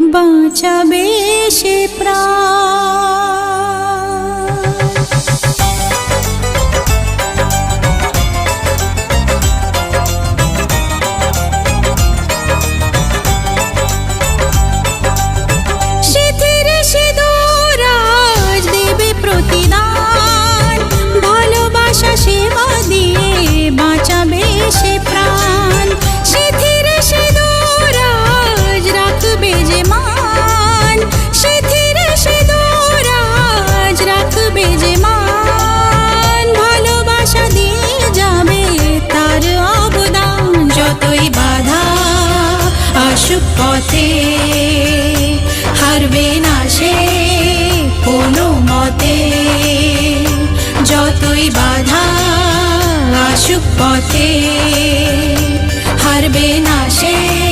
বাঁচাবে সে প্রাণ। পথে হারবে না সে কোনো মতে, যতই বাধা আসুক পথে হারবে না সে।